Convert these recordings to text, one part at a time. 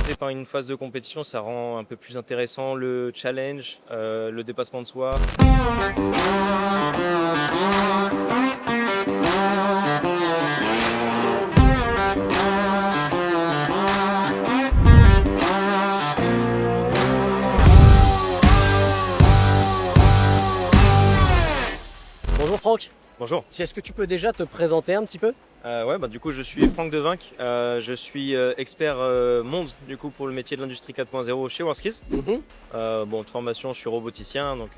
passer par une phase de compétition, ça rend un peu plus intéressant le challenge, le dépassement de soi. Bonjour Franck, Bonjour. est-ce que tu peux déjà te présenter un petit peu? Ouais, bah, du coup, je suis Franck Devinck, je suis expert monde du coup pour le métier de l'industrie 4.0 chez WorldSkills. Bon, de formation, je suis roboticien, donc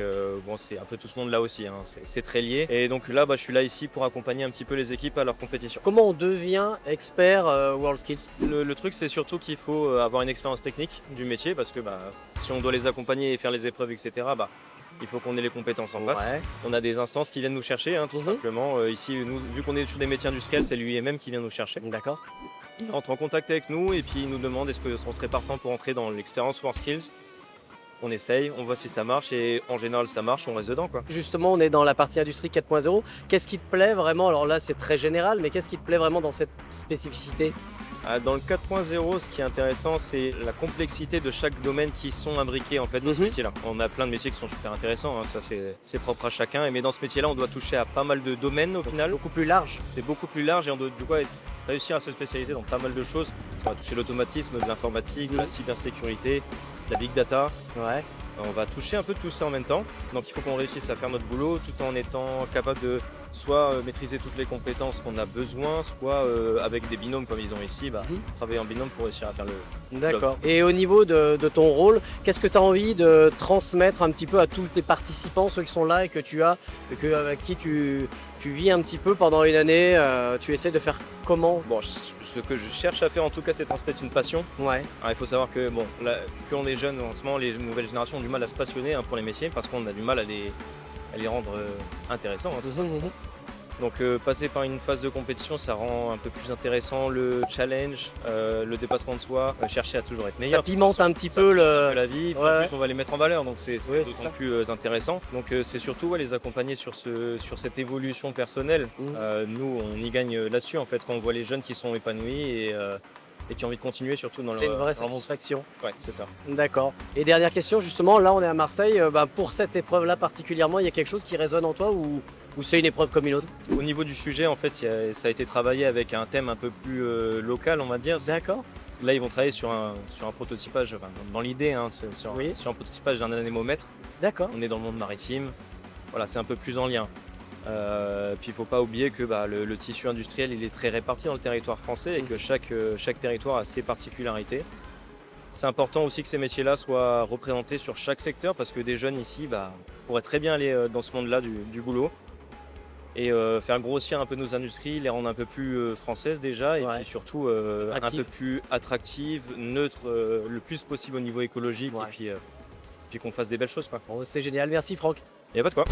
bon, c'est un peu tout ce monde là aussi, hein, c'est très lié. Et donc là, bah, je suis là ici pour accompagner un petit peu les équipes à leur compétition. Comment on devient expert WorldSkills? Le truc, c'est surtout qu'il faut avoir une expérience technique du métier parce que bah, si on doit les accompagner et faire les épreuves, etc., bah, il faut qu'on ait les compétences en face. Ouais. On a des instances qui viennent nous chercher, hein, tout simplement. Ici, nous, vu qu'on est sur des métiers industriels, c'est lui-même qui vient nous chercher. D'accord. Il rentre en contact avec nous et puis il nous demande est-ce qu'on serait partant pour entrer dans l'expérience WorldSkills. On essaye, on voit si ça marche et en général ça marche, on reste dedans quoi. Justement, on est dans la partie industrie 4.0. Qu'est-ce qui te plaît vraiment? Alors là, c'est très général, mais qu'est-ce qui te plaît vraiment dans cette spécificité? Dans le 4.0, ce qui est intéressant, c'est la complexité de chaque domaine qui sont imbriqués en fait dans ce métier-là. On a plein de métiers qui sont super intéressants, hein, ça c'est propre à chacun. Mais dans ce métier-là, on doit toucher à pas mal de domaines au Donc, final. c'est beaucoup plus large. C'est beaucoup plus large et on doit du coup réussir à se spécialiser dans pas mal de choses. On va toucher l'automatisme, de l'informatique, de la cybersécurité, de la big data. Ouais. On va toucher un peu de tout ça en même temps. Donc il faut qu'on réussisse à faire notre boulot tout en étant capable de soit maîtriser toutes les compétences qu'on a besoin, soit avec des binômes comme ils ont ici, travailler en binôme pour réussir à faire le job. D'accord. Et au niveau de ton rôle, qu'est-ce que tu as envie de transmettre un petit peu à tous tes participants, ceux qui sont là et que tu as, avec qui tu vis un petit peu pendant une année, tu essaies de faire comment? Bon, ce que je cherche à faire en tout cas, c'est transmettre une passion. Ouais. Alors, il faut savoir que bon, là, plus on est jeune, en ce moment, les nouvelles générations ont du mal à se passionner pour les métiers parce qu'on a du mal à les rendre intéressants, hein, tout ça. Donc passer par une phase de compétition, ça rend un peu plus intéressant le challenge, le dépassement de soi, chercher à toujours être meilleur. Ça pimente un petit Ça peu pimente un peu la vie, puis en Ouais. plus on va les mettre en valeur, donc c'est Ouais, c'est d'autant ça. plus intéressant. Donc c'est surtout les accompagner sur cette évolution personnelle. Nous, on y gagne là-dessus en fait, quand on voit les jeunes qui sont épanouis et qui ont envie de continuer surtout dans leur... C'est une vraie dans leur monde. satisfaction. Ouais, c'est ça. D'accord. Et dernière question, justement, là on est à Marseille, pour cette épreuve-là particulièrement, il y a quelque chose qui résonne en toi ou c'est une épreuve comme une autre? Au niveau du sujet, en fait, ça a été travaillé avec un thème un peu plus local, on va dire. D'accord. Là, ils vont travailler sur un prototypage, enfin, dans l'idée, hein, sur un prototypage d'un anémomètre. D'accord. On est dans le monde maritime. Voilà, c'est un peu plus en lien. Puis il ne faut pas oublier que le tissu industriel, il est très réparti dans le territoire français et que chaque territoire a ses particularités. C'est important aussi que ces métiers-là soient représentés sur chaque secteur parce que des jeunes ici pourraient très bien aller dans ce monde-là du boulot et faire grossir un peu nos industries, les rendre un peu plus françaises déjà et puis surtout un peu plus attractives, neutres le plus possible au niveau écologique et puis qu'on fasse des belles choses quoi. Bon, c'est génial, merci Franck. Il n'y a pas de quoi.